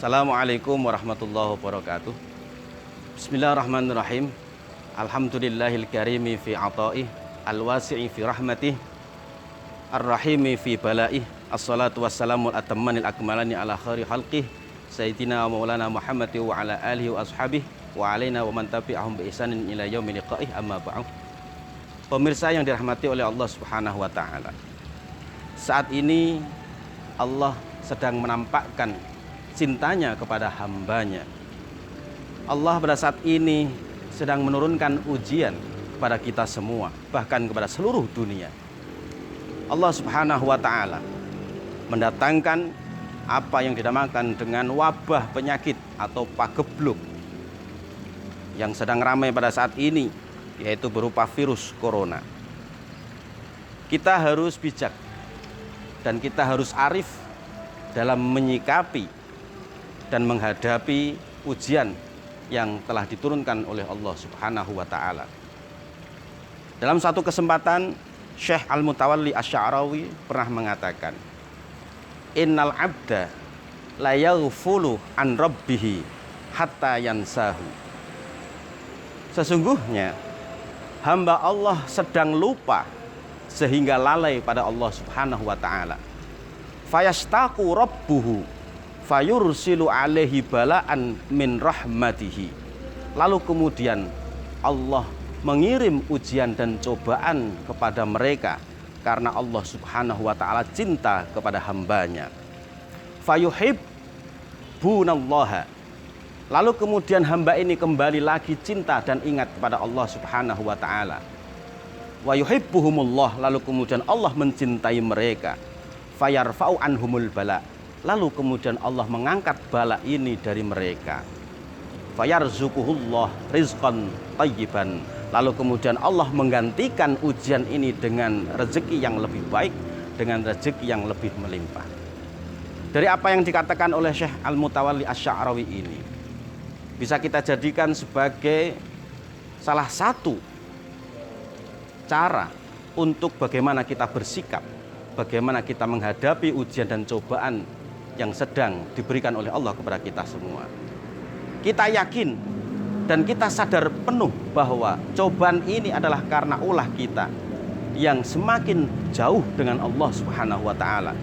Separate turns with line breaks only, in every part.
Assalamualaikum warahmatullahi wabarakatuh. Bismillahirrahmanirrahim. Alhamdulillahil karimi fi ata'i, al-wasi'i fi rahmatih, ar-rahimi fi bala'ih. Assalatu wassalamu atammanil akmalani ala khairi khalqih, sayyidina wa maulana Muhammad wa ala alihi wa ashabih wa alaina wa man tabi'ahum bi ihsanin ila yaumil liqa'ih, amma ba'd. Pemirsa yang dirahmati oleh Allah Subhanahu wa taala. Saat ini Allah sedang menampakkan cintanya kepada hambanya. Allah pada saat ini sedang menurunkan ujian kepada kita semua, bahkan kepada seluruh dunia. Allah Subhanahu wa taala mendatangkan apa yang dinamakan dengan wabah penyakit atau pagebluk yang sedang ramai pada saat ini, yaitu berupa virus corona. Kita harus bijak dan kita harus arif dalam menyikapi dan menghadapi ujian yang telah diturunkan oleh Allah Subhanahu wa taala. Dalam satu kesempatan, Syekh Al-Mutawalli Asy-Sya'rawi pernah mengatakan, "Innal 'abda la yaghfulu an rabbih hatta yansahu." Sesungguhnya hamba Allah sedang lupa sehingga lalai pada Allah Subhanahu wa taala. Fayastaqu rabbuhu fayursilu alaihi bala'an min rahmatihi. Lalu kemudian Allah mengirim ujian dan cobaan kepada mereka karena Allah Subhanahu wa taala cinta kepada hambanya. Fayuhibbunallaha. Lalu kemudian hamba ini kembali lagi cinta dan ingat kepada Allah Subhanahu wa taala. Wa yuhibbuhumullah. Lalu kemudian Allah mencintai mereka. Fayarfa'u anhumul bala. Lalu kemudian Allah mengangkat bala ini dari mereka. Fayarzuquhullah rizqan thayyiban. Lalu kemudian Allah menggantikan ujian ini dengan rezeki yang lebih baik, dengan rezeki yang lebih melimpah. Dari apa yang dikatakan oleh Syekh Al-Mutawalli Asy-Sya'rawi ini, bisa kita jadikan sebagai salah satu cara untuk bagaimana kita bersikap, bagaimana kita menghadapi ujian dan cobaan yang sedang diberikan oleh Allah kepada kita semua. Kita yakin dan kita sadar penuh bahwa cobaan ini adalah karena ulah kita yang semakin jauh dengan Allah Subhanahu wa taala.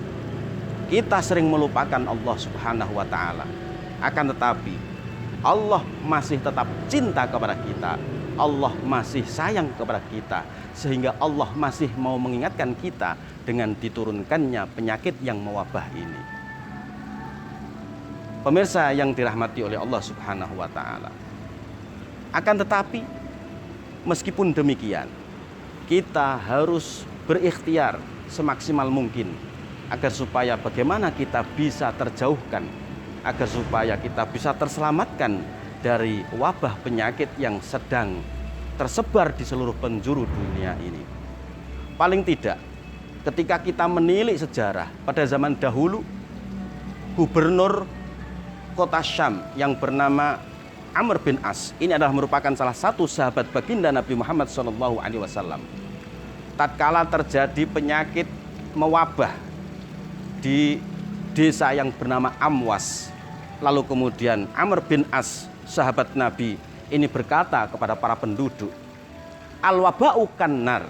Kita sering melupakan Allah Subhanahu wa taala. Akan tetapi Allah masih tetap cinta kepada kita. Allah masih sayang kepada kita, sehingga Allah masih mau mengingatkan kita dengan diturunkannya penyakit yang mewabah ini. Pemirsa yang dirahmati oleh Allah Subhanahu wa taala. Akan tetapi meskipun demikian, kita harus berikhtiar semaksimal mungkin agar supaya bagaimana kita bisa terjauhkan, agar supaya kita bisa terselamatkan dari wabah penyakit yang sedang tersebar di seluruh penjuru dunia ini. Paling tidak, ketika kita menilik sejarah pada zaman dahulu, gubernur kota Syam yang bernama Amr bin As ini adalah merupakan salah satu sahabat baginda Nabi Muhammad SAW. Tatkala terjadi penyakit mewabah di desa yang bernama Amwas, lalu kemudian Amr bin As, sahabat Nabi, ini berkata kepada para penduduk, "Al-waba'u kannar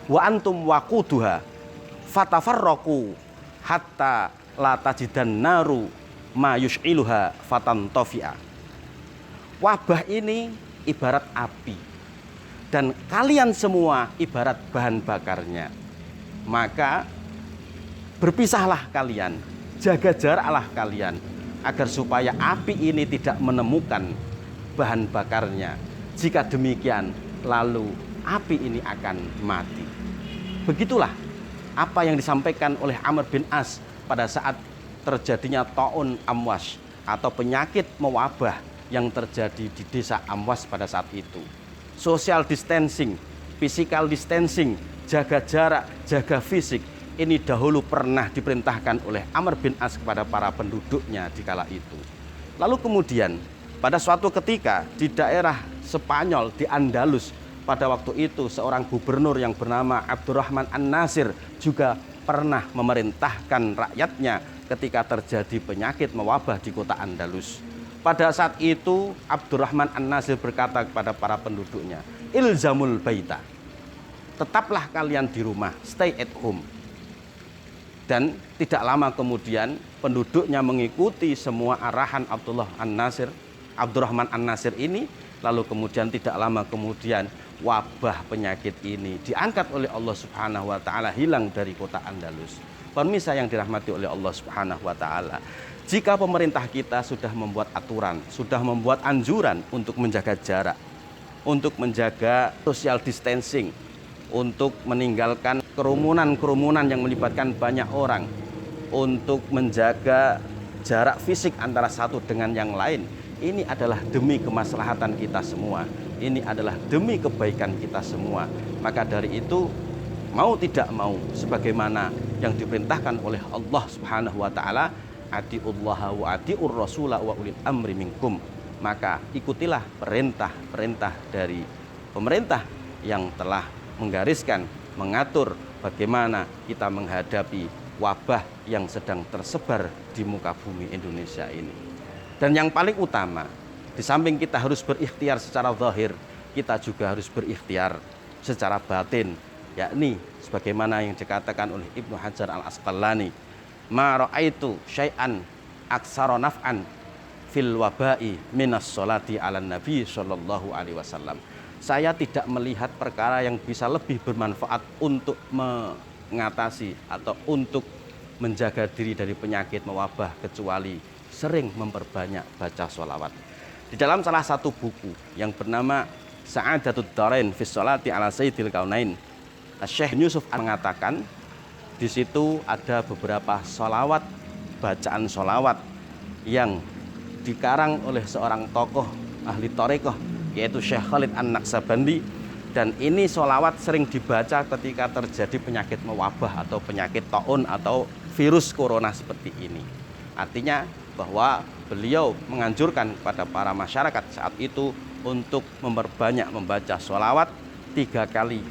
wa antum waquduha fatafarraqu hatta la tajidan naru ma yush'iluha fatantafi'a." Wabah ini ibarat api dan kalian semua ibarat bahan bakarnya. Maka berpisahlah kalian, jaga jaraklah kalian, agar supaya api ini tidak menemukan bahan bakarnya. Jika demikian, lalu api ini akan mati. Begitulah apa yang disampaikan oleh Amr bin As pada saat terjadinya taun Amwas atau penyakit mewabah yang terjadi di desa Amwas pada saat itu. Social distancing, physical distancing, jaga jarak, jaga fisik, ini dahulu pernah diperintahkan oleh Amr bin As kepada para penduduknya di kala itu. Lalu kemudian pada suatu ketika di daerah Spanyol, di Andalus, pada waktu itu seorang gubernur yang bernama Abdurrahman An-Nasir juga pernah memerintahkan rakyatnya ketika terjadi penyakit mewabah di kota Andalus. Pada saat itu Abdurrahman An-Nasir berkata kepada para penduduknya, ilzamul baita, tetaplah kalian di rumah, stay at home. Dan tidak lama kemudian penduduknya mengikuti semua arahan Abdurrahman An-Nasir ini. Lalu kemudian tidak lama kemudian wabah penyakit ini diangkat oleh Allah Subhanahu wa taala, hilang dari kota Andalus. Pemirsa yang dirahmati oleh Allah Subhanahu wa taala, jika pemerintah kita sudah membuat aturan, sudah membuat anjuran untuk menjaga jarak, untuk menjaga social distancing, untuk meninggalkan kerumunan-kerumunan yang melibatkan banyak orang, untuk menjaga jarak fisik antara satu dengan yang lain, ini adalah demi kemaslahatan kita semua. Ini adalah demi kebaikan kita semua. Maka dari itu, mau tidak mau, sebagaimana yang diperintahkan oleh Allah Subhanahu wa taala, atiullaha wa atiur rasula wa ulil amri minkum, maka ikutilah perintah-perintah dari pemerintah yang telah menggariskan, mengatur bagaimana kita menghadapi wabah yang sedang tersebar di muka bumi Indonesia ini. Dan yang paling utama, di samping kita harus berikhtiar secara zahir, kita juga harus berikhtiar secara batin, yakni sebagaimana yang dikatakan oleh Ibnu Hajar Al-Asqalani, ma ra'aitu syai'an aksara naf'an fil wabai minas sholati ala nabi sallallahu alaihi wasallam. Saya tidak melihat perkara yang bisa lebih bermanfaat untuk mengatasi atau untuk menjaga diri dari penyakit mewabah kecuali sering memperbanyak baca sholawat. Di dalam salah satu buku yang bernama Sa'adatud Darain fi Sholati ala Sayyidil Kaunain, Syekh Yusuf mengatakan di situ ada beberapa sholawat, bacaan sholawat yang dikarang oleh seorang tokoh ahli thariqah, yaitu Syekh Khalid An-Naqsabandi. Dan ini sholawat sering dibaca ketika terjadi penyakit mewabah atau penyakit taun atau virus corona seperti ini. Artinya bahwa beliau menganjurkan kepada para masyarakat saat itu untuk memperbanyak membaca sholawat 3 kali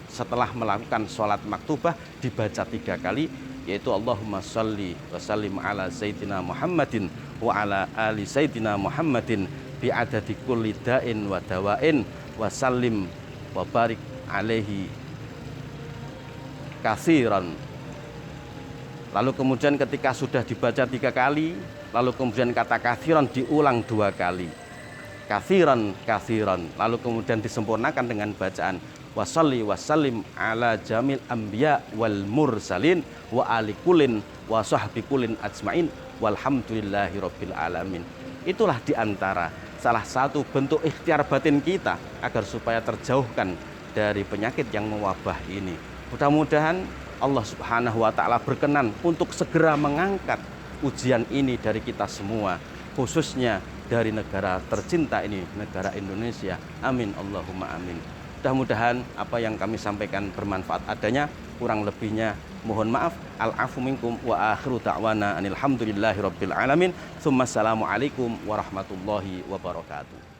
setelah melakukan sholat maktubah, dibaca 3 kali, yaitu Allahumma sholli wa sallim ala sayyidina Muhammadin wa ala ali sayyidina Muhammadin bi'adadi kulli da'in wa dawain wa sallim wa barik alaihi katsiran. Lalu kemudian ketika sudah dibaca 3 kali, lalu kemudian kata katsiran diulang 2 kali. Katsiran, katsiran. Lalu kemudian disempurnakan dengan bacaan wa sholli wa sallim ala jamil anbiya wal mursalin wa ali kullin wa sahbi kullin ajmain walhamdulillahi rabbil alamin. Itulah diantara salah satu bentuk ikhtiar batin kita agar supaya terjauhkan dari penyakit yang mewabah ini. Mudah-mudahan Allah Subhanahu wa taala berkenan untuk segera mengangkat ujian ini dari kita semua, khususnya dari negara tercinta ini, negara Indonesia. Amin Allahumma amin. Mudah-mudahan apa yang kami sampaikan bermanfaat adanya, kurang lebihnya mohon maaf. Al-afu minkum wa akhiru da'wana anil hamdulillahi rabbil alamin. Tsumma assalamu alaikum warahmatullahi wabarakatuh.